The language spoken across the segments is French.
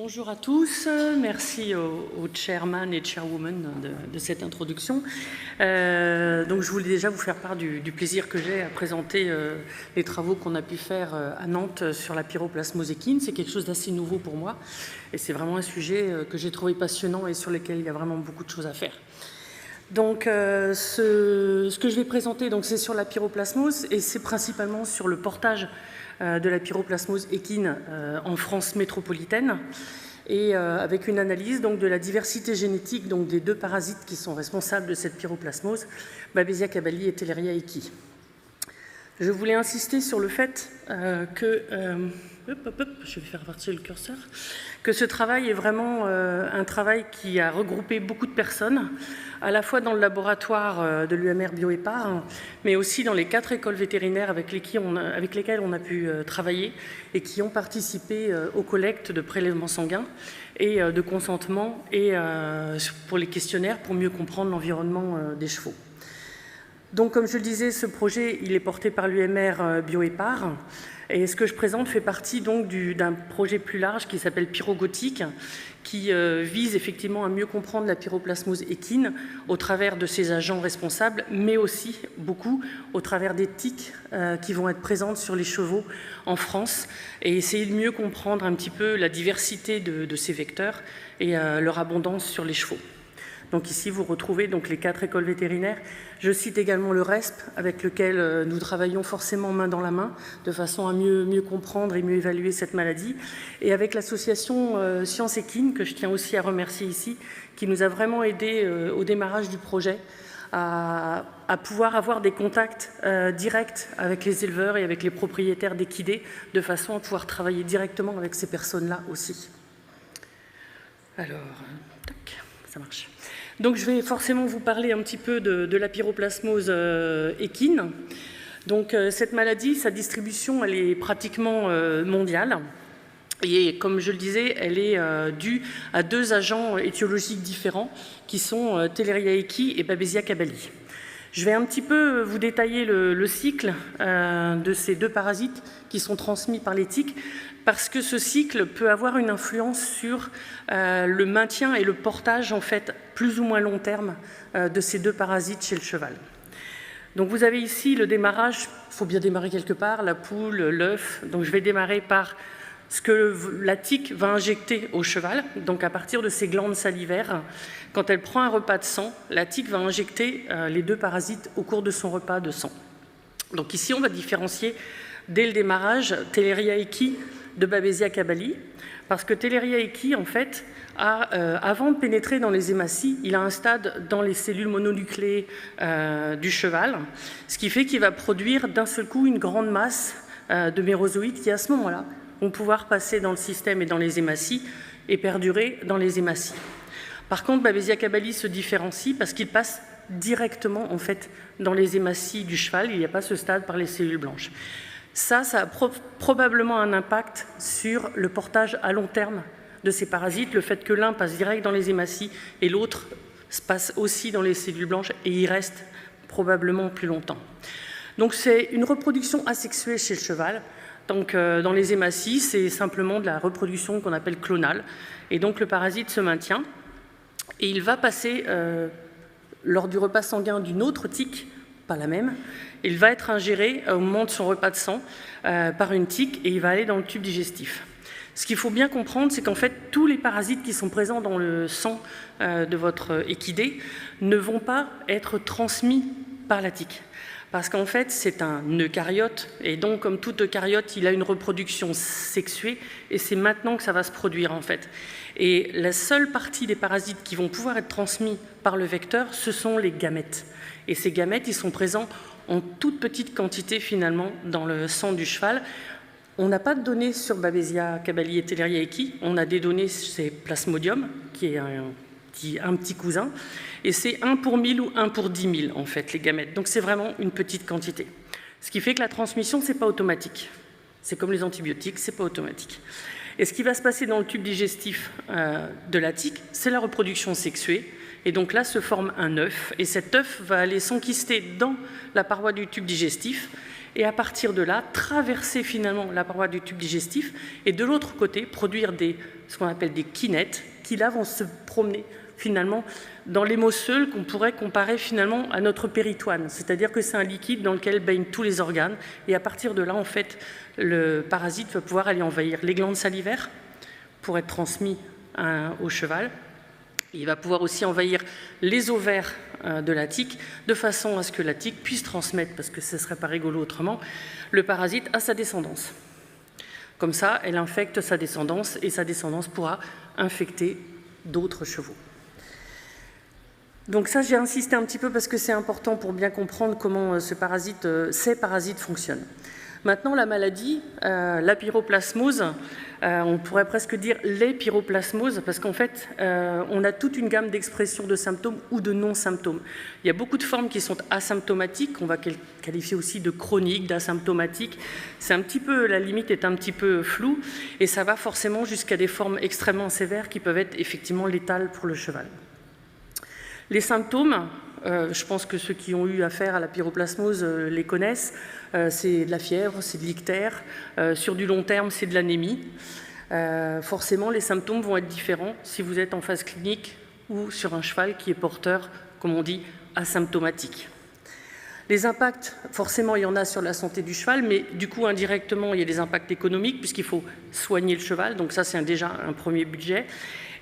Bonjour à tous, merci au chairman et chairwoman de cette introduction. Donc je voulais déjà vous faire part du plaisir que j'ai à présenter les travaux qu'on a pu faire à Nantes sur la pyroplasmose équine. C'est quelque chose d'assez nouveau pour moi et c'est vraiment un sujet que j'ai trouvé passionnant et sur lequel il y a vraiment beaucoup de choses à faire. Donc ce que je vais présenter, c'est sur la pyroplasmose et c'est principalement sur le portage de la pyroplasmose équine en France métropolitaine et avec une analyse de la diversité génétique des deux parasites qui sont responsables de cette pyroplasmose, Babesia cabali et Theileria equi. Je voulais insister sur le fait que je vais faire partir le curseur, que ce travail est vraiment un travail qui a regroupé beaucoup de personnes, à la fois dans le laboratoire de l'UMR Bioépar, mais aussi dans les 4 écoles vétérinaires avec lesquelles on a pu travailler et qui ont participé aux collectes de prélèvements sanguins et de consentement et pour les questionnaires pour mieux comprendre l'environnement des chevaux. Donc, comme je le disais, ce projet, il est porté par l'UMR Bioépar. Et ce que je présente fait partie d'un projet plus large qui s'appelle Pyrogotique, qui vise effectivement à mieux comprendre la pyroplasmose équine au travers de ses agents responsables, mais aussi beaucoup au travers des tiques qui vont être présentes sur les chevaux en France et essayer de mieux comprendre un petit peu la diversité de ces vecteurs et leur abondance sur les chevaux. Donc ici, vous retrouvez les 4 écoles vétérinaires. Je cite également le RESP, avec lequel nous travaillons forcément main dans la main, de façon à mieux comprendre et mieux évaluer cette maladie. Et avec l'association Sciences Équines, que je tiens aussi à remercier ici, qui nous a vraiment aidés au démarrage du projet, à pouvoir avoir des contacts directs avec les éleveurs et avec les propriétaires d'équidés, de façon à pouvoir travailler directement avec ces personnes-là aussi. Alors, tac, ça marche. Donc je vais forcément vous parler un petit peu de la pyroplasmose équine. Donc cette maladie, sa distribution, elle est pratiquement mondiale. Et comme je le disais, elle est due à 2 agents étiologiques différents qui sont Theileria equi et Babesia cabali. Je vais un petit peu vous détailler le cycle de ces 2 parasites qui sont transmis par les tiques, parce que ce cycle peut avoir une influence sur le maintien et le portage, en fait, plus ou moins long terme de ces 2 parasites chez le cheval. Donc vous avez ici le démarrage, il faut bien démarrer quelque part, la poule, l'œuf. Donc je vais démarrer par ce que la tique va injecter au cheval. Donc à partir de ses glandes salivaires, quand elle prend un repas de sang, la tique va injecter les 2 parasites au cours de son repas de sang. Donc ici, on va différencier dès le démarrage Theileria equi de Babesia cabali, parce que Theileria equi, en fait, avant de pénétrer dans les hématies, il a un stade dans les cellules mononucléées du cheval, ce qui fait qu'il va produire d'un seul coup une grande masse de mérozoïdes qui, à ce moment-là, vont pouvoir passer dans le système et dans les hématies et perdurer dans les hématies. Par contre, Babesia cabali se différencie parce qu'il passe directement, en fait, dans les hématies du cheval. Il n'y a pas ce stade par les cellules blanches. Ça a probablement un impact sur le portage à long terme de ces parasites, le fait que l'un passe direct dans les hématies et l'autre passe aussi dans les cellules blanches et y reste probablement plus longtemps. Donc c'est une reproduction asexuée chez le cheval. Donc dans les hématies, c'est simplement de la reproduction qu'on appelle clonale. Et donc le parasite se maintient et il va passer lors du repas sanguin d'une autre tique, pas la même. Il va être ingéré au moment de son repas de sang par une tique et il va aller dans le tube digestif. Ce qu'il faut bien comprendre, c'est qu'en fait, tous les parasites qui sont présents dans le sang de votre équidé ne vont pas être transmis par la tique. Parce qu'en fait, c'est un eucaryote, et donc, comme tout eucaryote, il a une reproduction sexuée, et c'est maintenant que ça va se produire, en fait. Et la seule partie des parasites qui vont pouvoir être transmis par le vecteur, ce sont les gamètes. Et ces gamètes, ils sont présents en toute petite quantité, finalement, dans le sang du cheval. On n'a pas de données sur Babesia cabali et Theileria equi, on a des données sur Plasmodium, qui est un petit cousin, et c'est 1 pour 1000 ou 1 pour 10 000, en fait, les gamètes. Donc c'est vraiment une petite quantité. Ce qui fait que la transmission, c'est pas automatique. C'est comme les antibiotiques, c'est pas automatique. Et ce qui va se passer dans le tube digestif de la tique, c'est la reproduction sexuée. Et donc là se forme un œuf, et cet œuf va aller s'enquister dans la paroi du tube digestif, et à partir de là, traverser finalement la paroi du tube digestif et de l'autre côté, produire ce qu'on appelle des kinettes qui là vont se promener finalement dans l'hémocèle qu'on pourrait comparer finalement à notre péritoine. C'est-à-dire que c'est un liquide dans lequel baignent tous les organes et à partir de là, en fait, le parasite va pouvoir aller envahir les glandes salivaires pour être transmis au cheval. Il va pouvoir aussi envahir les ovaires de la tique de façon à ce que la tique puisse transmettre, parce que ce ne serait pas rigolo autrement, le parasite à sa descendance. Comme ça, elle infecte sa descendance et sa descendance pourra infecter d'autres chevaux. Donc ça, j'ai insisté un petit peu parce que c'est important pour bien comprendre comment ces parasites fonctionnent. Maintenant, la maladie, la pyroplasmose, on pourrait presque dire les pyroplasmoses, parce qu'en fait, on a toute une gamme d'expressions de symptômes ou de non-symptômes. Il y a beaucoup de formes qui sont asymptomatiques, qu'on va qualifier aussi de chroniques, d'asymptomatiques. C'est un petit peu, la limite est un petit peu floue, et ça va forcément jusqu'à des formes extrêmement sévères qui peuvent être effectivement létales pour le cheval. Les symptômes, je pense que ceux qui ont eu affaire à la pyroplasmose les connaissent, c'est de la fièvre, c'est de l'ictère, sur du long terme c'est de l'anémie. Forcément les symptômes vont être différents si vous êtes en phase clinique ou sur un cheval qui est porteur, comme on dit, asymptomatique. Les impacts, forcément il y en a sur la santé du cheval, mais du coup indirectement il y a des impacts économiques puisqu'il faut soigner le cheval, donc ça c'est déjà un premier budget.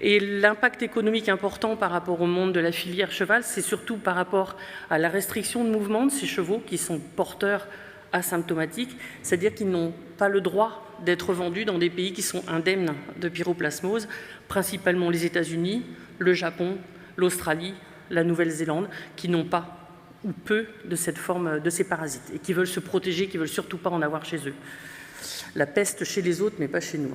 Et l'impact économique important par rapport au monde de la filière cheval, c'est surtout par rapport à la restriction de mouvement de ces chevaux qui sont porteurs asymptomatiques, c'est-à-dire qu'ils n'ont pas le droit d'être vendus dans des pays qui sont indemnes de pyroplasmose, principalement les États-Unis, le Japon, l'Australie, la Nouvelle-Zélande, qui n'ont pas ou peu de cette forme de ces parasites et qui veulent se protéger, qui ne veulent surtout pas en avoir chez eux. La peste chez les autres, mais pas chez nous.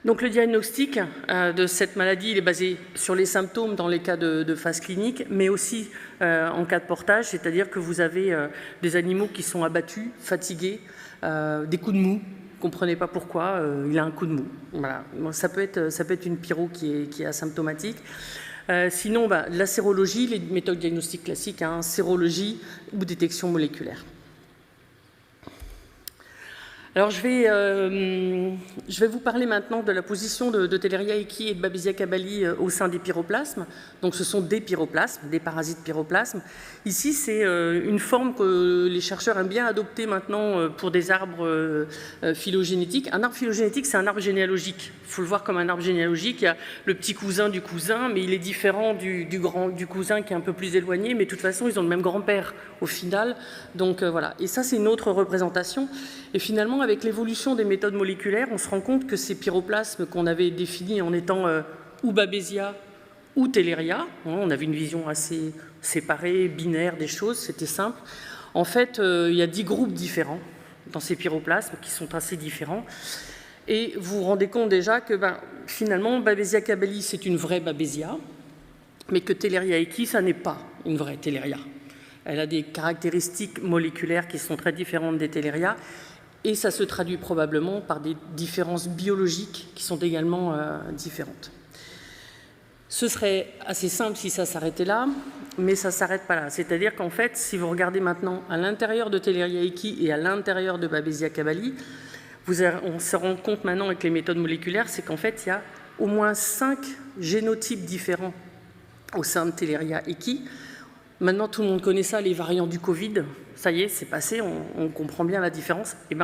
Donc le diagnostic de cette maladie il est basé sur les symptômes dans les cas de phase clinique, mais aussi en cas de portage, c'est-à-dire que vous avez des animaux qui sont abattus, fatigués, des coups de mou, vous ne comprenez pas pourquoi, il a un coup de mou. Voilà. Ça peut être une pyro qui est asymptomatique. Sinon, la sérologie, les méthodes diagnostiques classiques, sérologie ou détection moléculaire. Alors je vais vous parler maintenant de la position de Telleria equi et de Babesia cabali au sein des pyroplasmes. Donc ce sont des pyroplasmes, des parasites pyroplasmes. Ici c'est une forme que les chercheurs aiment bien adopter maintenant pour des arbres phylogénétiques. Un arbre phylogénétique c'est un arbre généalogique. Il faut le voir comme un arbre généalogique. Il y a le petit cousin du cousin, mais il est différent du cousin qui est un peu plus éloigné, mais de toute façon ils ont le même grand-père au final. Donc voilà. Et ça c'est une autre représentation. Et finalement, avec l'évolution des méthodes moléculaires, on se rend compte que ces pyroplasmes qu'on avait définis en étant ou Babesia ou Telleria, on avait une vision assez séparée, binaire des choses, c'était simple. En fait, il y a 10 groupes différents dans ces pyroplasmes qui sont assez différents. Et vous vous rendez compte déjà que finalement, Babesia cabali, c'est une vraie Babesia, mais que Telleria equi, ça n'est pas une vraie Telleria. Elle a des caractéristiques moléculaires qui sont très différentes des Telleria. Et ça se traduit probablement par des différences biologiques qui sont également différentes. Ce serait assez simple si ça s'arrêtait là, mais ça ne s'arrête pas là. C'est-à-dire qu'en fait, si vous regardez maintenant à l'intérieur de Telleria equi et à l'intérieur de Babesia cabali, on se rend compte maintenant avec les méthodes moléculaires, c'est qu'en fait, il y a au moins 5 génotypes différents au sein de Telleria equi. Maintenant, tout le monde connaît ça, les variants du Covid. Ça y est, c'est passé, on comprend bien la différence. Et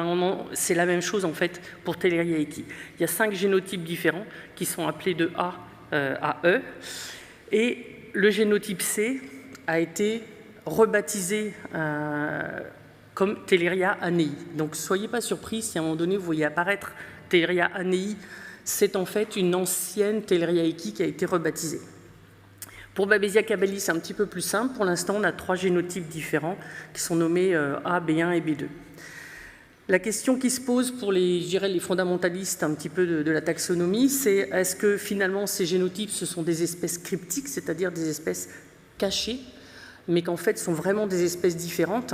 c'est la même chose en fait pour Telleria equi. Il y a 5 génotypes différents qui sont appelés de A à E. Et le génotype C a été rebaptisé comme Telleria annei. Donc, soyez pas surpris si à un moment donné vous voyez apparaître Telleria annei. C'est en fait une ancienne Telleria equi qui a été rebaptisée. Pour Babesia cabali, c'est un petit peu plus simple. Pour l'instant, on a 3 génotypes différents qui sont nommés A, B1 et B2. La question qui se pose pour les fondamentalistes un petit peu de la taxonomie, c'est est-ce que finalement ces génotypes, ce sont des espèces cryptiques, c'est-à-dire des espèces cachées, mais qu'en fait sont vraiment des espèces différentes.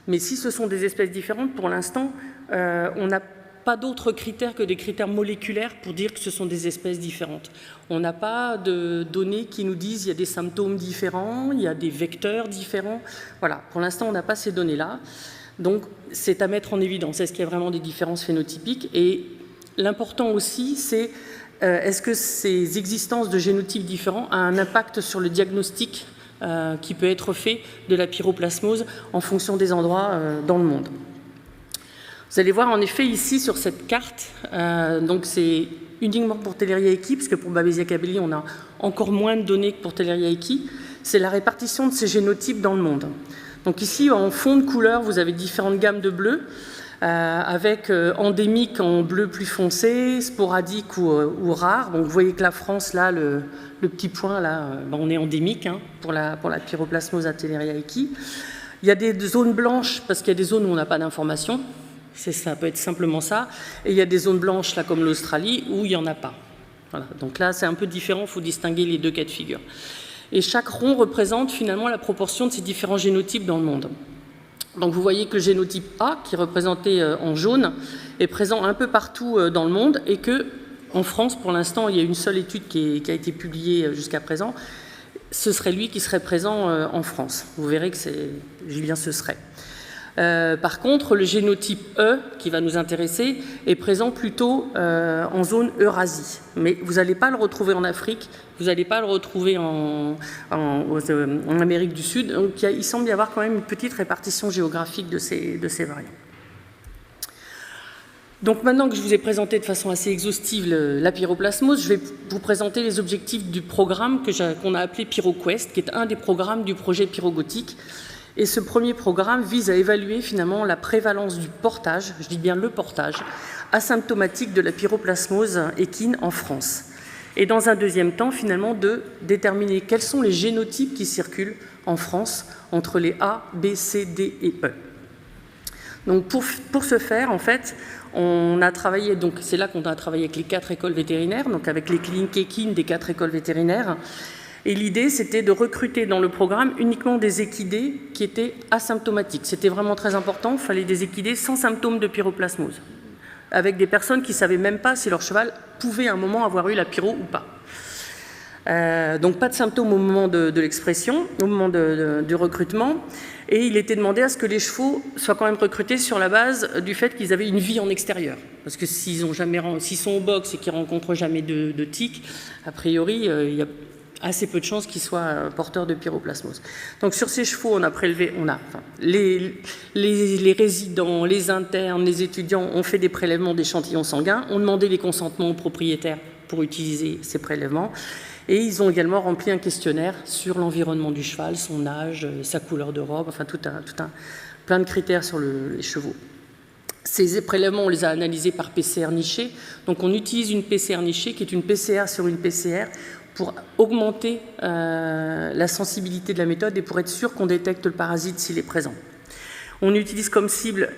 Mais si ce sont des espèces différentes, pour l'instant, on n'a pas d'autres critères que des critères moléculaires pour dire que ce sont des espèces différentes. On n'a pas de données qui nous disent qu'il y a des symptômes différents, il y a des vecteurs différents. Voilà, pour l'instant, on n'a pas ces données-là. Donc, c'est à mettre en évidence. Est-ce qu'il y a vraiment des différences phénotypiques? Et l'important aussi, c'est est-ce que ces existences de génotypes différents ont un impact sur le diagnostic qui peut être fait de la pyroplasmose en fonction des endroits dans le monde. Vous allez voir en effet ici sur cette carte, donc c'est uniquement pour Theileria-Equi, parce que pour Babesia-Cabelli, on a encore moins de données que pour Theileria-Equi, c'est la répartition de ces génotypes dans le monde. Donc ici, en fond de couleur, vous avez différentes gammes de bleu, avec endémique en bleu plus foncé, sporadique ou rare. Donc vous voyez que la France, là, le petit point, là, on est endémique pour la pyroplasmose à Theileria-Equi. Il y a des zones blanches, parce qu'il y a des zones où on n'a pas d'informations. Ça peut être simplement ça. Et il y a des zones blanches, là, comme l'Australie, où il n'y en a pas. Voilà. Donc là, c'est un peu différent, il faut distinguer les deux cas de figure. Et chaque rond représente finalement la proportion de ces différents génotypes dans le monde. Donc vous voyez que le génotype A, qui est représenté en jaune, est présent un peu partout dans le monde, et qu'en France, pour l'instant, il y a une seule étude qui a été publiée jusqu'à présent. Ce serait lui qui serait présent en France. Vous verrez que c'est Julien ce serait. Par contre, le génotype E, qui va nous intéresser, est présent plutôt en zone Eurasie. Mais vous n'allez pas le retrouver en Afrique, vous n'allez pas le retrouver en Amérique du Sud. Donc il semble y avoir quand même une petite répartition géographique de ces variants. Donc maintenant que je vous ai présenté de façon assez exhaustive la pyroplasmose, je vais vous présenter les objectifs du programme qu'on a appelé PyroQuest, qui est un des programmes du projet PyroGothic. Et ce premier programme vise à évaluer finalement la prévalence du portage, je dis bien le portage, asymptomatique de la pyroplasmose équine en France. Et dans un deuxième temps, finalement, de déterminer quels sont les génotypes qui circulent en France entre les A, B, C, D et E. Donc pour ce faire, en fait, on a travaillé, donc c'est là qu'on a travaillé avec les 4 écoles vétérinaires, donc avec les cliniques équines des 4 écoles vétérinaires. Et l'idée, c'était de recruter dans le programme uniquement des équidés qui étaient asymptomatiques. C'était vraiment très important, il fallait des équidés sans symptômes de pyroplasmose, avec des personnes qui ne savaient même pas si leur cheval pouvait à un moment avoir eu la pyro ou pas. Donc pas de symptômes au moment de l'expression, au moment du recrutement. Et il était demandé à ce que les chevaux soient quand même recrutés sur la base du fait qu'ils avaient une vie en extérieur. Parce que s'ils sont au box et qu'ils ne rencontrent jamais de tiques, a priori, il y a assez peu de chances qu'ils soient porteurs de pyroplasmose. Donc sur ces chevaux, on a prélevé, les résidents, les internes, les étudiants ont fait des prélèvements d'échantillons sanguins, ont demandé les consentements aux propriétaires pour utiliser ces prélèvements, et ils ont également rempli un questionnaire sur l'environnement du cheval, son âge, sa couleur de robe, enfin plein de critères sur les chevaux. Ces prélèvements, on les a analysés par PCR niché. Donc on utilise une PCR nichée qui est une PCR sur une PCR pour augmenter la sensibilité de la méthode et pour être sûr qu'on détecte le parasite s'il est présent. On utilise comme cible,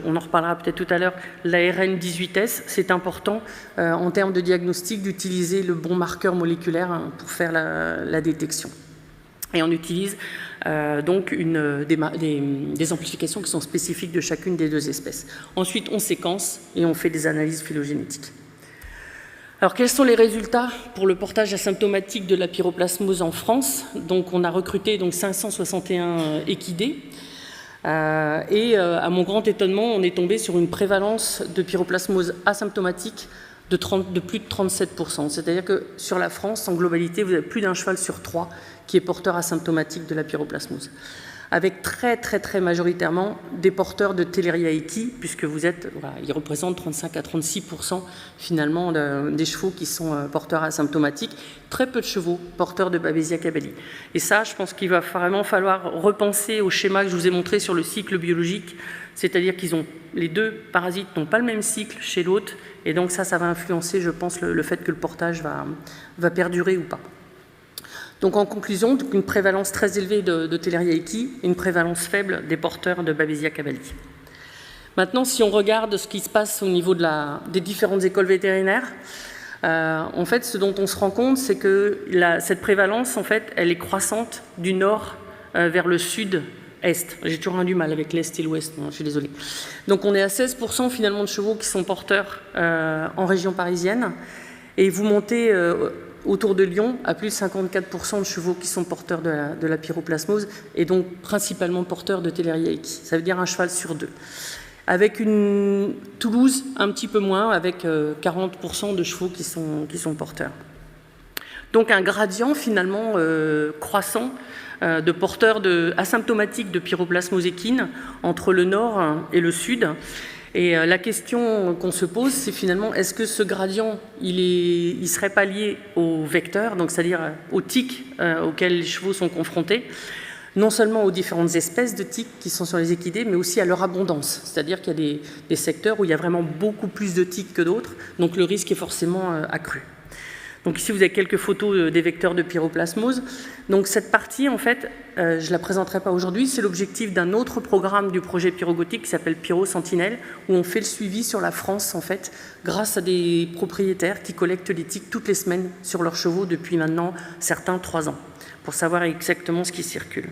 on en reparlera peut-être tout à l'heure, l'ARN 18S. C'est important en termes de diagnostic d'utiliser le bon marqueur moléculaire pour faire la détection. Et on utilise donc des amplifications qui sont spécifiques de chacune des 2 espèces. Ensuite, on séquence et on fait des analyses phylogénétiques. Alors, quels sont les résultats pour le portage asymptomatique de la pyroplasmose en France? Donc, on a recruté 561 équidés. À mon grand étonnement, on est tombé sur une prévalence de pyroplasmose asymptomatique de plus de 37%. C'est-à-dire que sur la France, en globalité, vous avez plus d'un cheval sur 3 qui est porteur asymptomatique de la pyroplasmose. Avec très majoritairement des porteurs de Theileria-Equi, puisque ils représentent 35 à 36% finalement des chevaux qui sont porteurs asymptomatiques. Très peu de chevaux porteurs de Babesia-Cabelli. Et ça, je pense qu'il va vraiment falloir repenser au schéma que je vous ai montré sur le cycle biologique, c'est-à-dire les 2 parasites n'ont pas le même cycle chez l'autre, et donc ça va influencer, je pense, le fait que le portage va perdurer ou pas. Donc en conclusion, une prévalence très élevée de Theileria-Equi et une prévalence faible des porteurs de Babesia-Cabelli. Maintenant, si on regarde ce qui se passe au niveau des différentes écoles vétérinaires, en fait, ce dont on se rend compte, c'est que cette prévalence, en fait, elle est croissante du nord vers le sud-est. J'ai toujours du mal avec l'est et l'ouest, je suis désolée. Donc on est à 16% finalement de chevaux qui sont porteurs en région parisienne. Et vous montez autour de Lyon, à plus de 54% de chevaux qui sont porteurs de la pyroplasmose et donc principalement porteurs de Theileria-Equus. Ça veut dire un cheval sur 2. Avec Toulouse, un petit peu moins, avec 40% de chevaux qui sont porteurs. Donc un gradient finalement croissant de porteurs asymptomatiques de pyroplasmose équine entre le nord et le sud. Et la question qu'on se pose, c'est finalement, est-ce que ce gradient, il serait pas lié au vecteur, donc c'est-à-dire aux tiques auxquels les chevaux sont confrontés, non seulement aux différentes espèces de tiques qui sont sur les équidés, mais aussi à leur abondance. C'est-à-dire qu'il y a des secteurs où il y a vraiment beaucoup plus de tiques que d'autres, donc le risque est forcément accru. Donc ici, vous avez quelques photos des vecteurs de pyroplasmose. Donc cette partie, en fait, je ne la présenterai pas aujourd'hui, c'est l'objectif d'un autre programme du projet Pyrogotique qui s'appelle Pyro Sentinelle, où on fait le suivi sur la France, en fait, grâce à des propriétaires qui collectent les tiques toutes les semaines sur leurs chevaux depuis maintenant certains 3 ans, pour savoir exactement ce qui circule.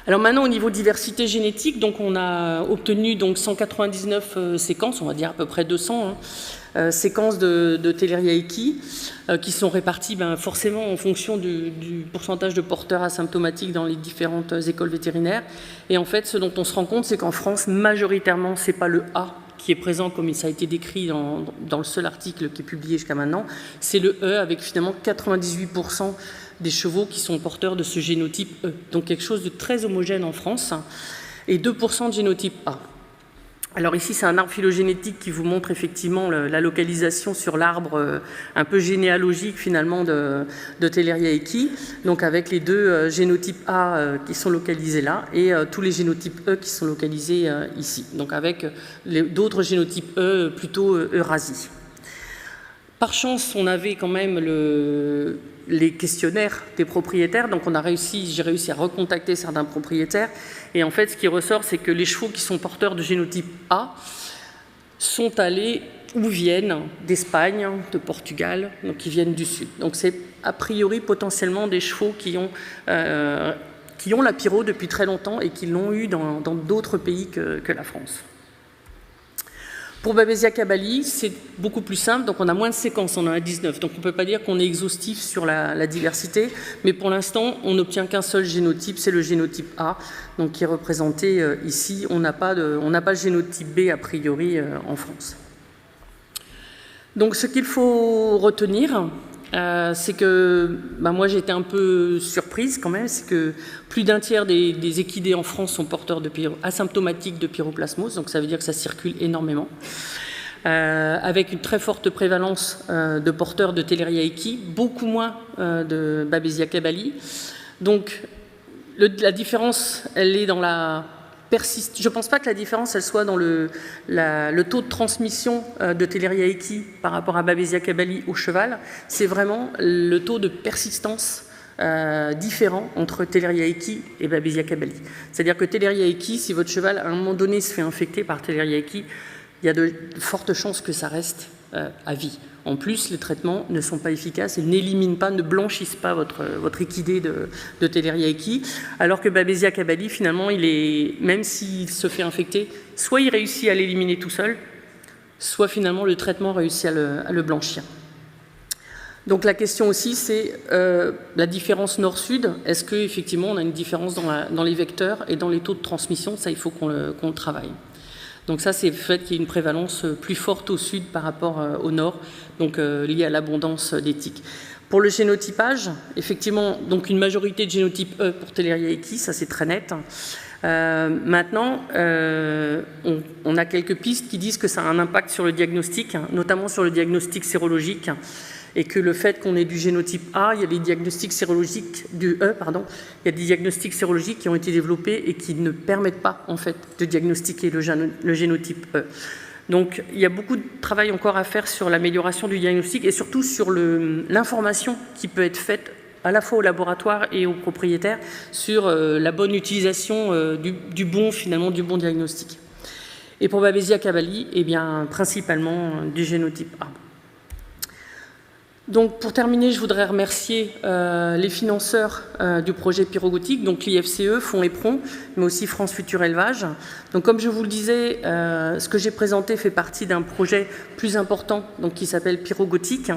Alors maintenant, au niveau diversité génétique, donc on a obtenu donc 199 séquences, on va dire à peu près 200, séquences de Theileria-Equus qui sont réparties forcément en fonction du pourcentage de porteurs asymptomatiques dans les différentes écoles vétérinaires. Et en fait, ce dont on se rend compte, c'est qu'en France, majoritairement, ce n'est pas le A qui est présent comme ça a été décrit dans le seul article qui est publié jusqu'à maintenant, c'est le E avec finalement 98% des chevaux qui sont porteurs de ce génotype E. Donc quelque chose de très homogène en France et 2% de génotype A. Alors ici, c'est un arbre phylogénétique qui vous montre effectivement la localisation sur l'arbre un peu généalogique finalement de Theileria-Equus, donc avec les 2 génotypes A qui sont localisés là et tous les génotypes E qui sont localisés ici, donc avec d'autres génotypes E plutôt Eurasie. Par chance, on avait quand même les questionnaires des propriétaires, donc j'ai réussi à recontacter certains propriétaires, et en fait, ce qui ressort, c'est que les chevaux qui sont porteurs de génotype A sont allés ou viennent d'Espagne, de Portugal, donc qui viennent du sud. Donc c'est a priori potentiellement des chevaux qui ont la pyro depuis très longtemps et qui l'ont eu dans d'autres pays que la France. Pour Babesia cabali, c'est beaucoup plus simple, donc on a moins de séquences, on en a 19, donc on ne peut pas dire qu'on est exhaustif sur la diversité, mais pour l'instant, on n'obtient qu'un seul génotype, c'est le génotype A, donc qui est représenté ici. On n'a pas le génotype B a priori en France. Donc ce qu'il faut retenir, c'est que moi j'ai été un peu surprise quand même, c'est que plus d'un tiers des équidés en France sont porteurs asymptomatiques de pyroplasmose, donc ça veut dire que ça circule énormément, avec une très forte prévalence de porteurs de Theileria-Equus, beaucoup moins de Babesia cabali. Donc la différence, elle est dans la persistance. Je ne pense pas que la différence elle soit dans le taux de transmission de Theileria-Equus par rapport à Babesia cabali au cheval, c'est vraiment le taux de persistance différent entre Theileria-Equus et Babesia cabali. C'est-à-dire que Theileria-Equus, si votre cheval à un moment donné se fait infecter par Theileria-Equus, il y a de fortes chances que ça reste à vie. En plus, les traitements ne sont pas efficaces et n'éliminent pas, ne blanchissent pas votre équidé de Theileria-Equus, alors que Babesia cabali, finalement, même s'il se fait infecter, soit il réussit à l'éliminer tout seul, soit finalement le traitement réussit à le blanchir. Donc la question aussi, c'est la différence nord-sud. Est-ce qu'effectivement on a une différence dans les vecteurs et dans les taux de transmission? Ça, il faut qu'on le travaille. Donc ça, c'est le fait qu'il y ait une prévalence plus forte au sud par rapport au nord, donc liée à l'abondance des tiques. Pour le génotypage, effectivement, donc une majorité de génotype E pour Theileria-Equus, ça c'est très net. Maintenant, on a quelques pistes qui disent que ça a un impact sur le diagnostic, notamment sur le diagnostic sérologique, et que le fait qu'on ait du génotype A, il y a des diagnostics sérologiques du E, il y a des diagnostics sérologiques qui ont été développés et qui ne permettent pas en fait de diagnostiquer le génotype E. Donc il y a beaucoup de travail encore à faire sur l'amélioration du diagnostic et surtout sur l'information qui peut être faite à la fois au laboratoire et aux propriétaires sur la bonne utilisation du bon diagnostic. Et pour Babesia cabali, eh bien, principalement du génotype A. Donc, pour terminer, je voudrais remercier les financeurs du projet Pyrogothique, donc l'IFCE, Fonds Éperon, mais aussi France Futur Élevage. Donc, comme je vous le disais, ce que j'ai présenté fait partie d'un projet plus important, donc, qui s'appelle Pyrogothique.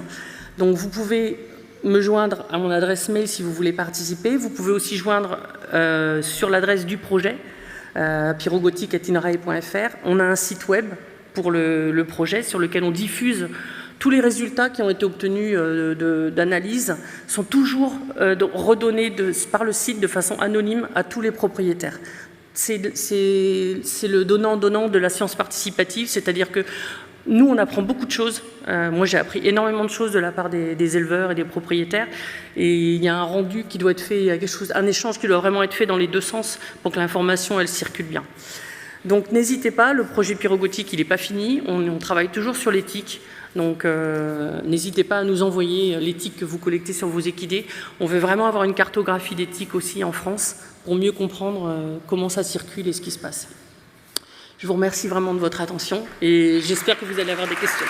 Donc, vous pouvez me joindre à mon adresse mail si vous voulez participer. Vous pouvez aussi joindre sur l'adresse du projet, pyrogothique@inrae.fr. On a un site web pour le projet sur lequel on diffuse tous les résultats qui ont été obtenus d'analyse sont toujours redonnés par le site de façon anonyme à tous les propriétaires. C'est le donnant-donnant de la science participative, c'est-à-dire que nous, on apprend beaucoup de choses. Moi, j'ai appris énormément de choses de la part des éleveurs et des propriétaires. Et il y a un rendu qui doit être fait, il y a un échange qui doit vraiment être fait dans les deux sens pour que l'information, elle circule bien. Donc, n'hésitez pas, le projet Pyrogothique, il n'est pas fini. On travaille toujours sur l'éthique. Donc, n'hésitez pas à nous envoyer l'éthique que vous collectez sur vos équidés. On veut vraiment avoir une cartographie d'éthique aussi en France pour mieux comprendre comment ça circule et ce qui se passe. Je vous remercie vraiment de votre attention et j'espère que vous allez avoir des questions.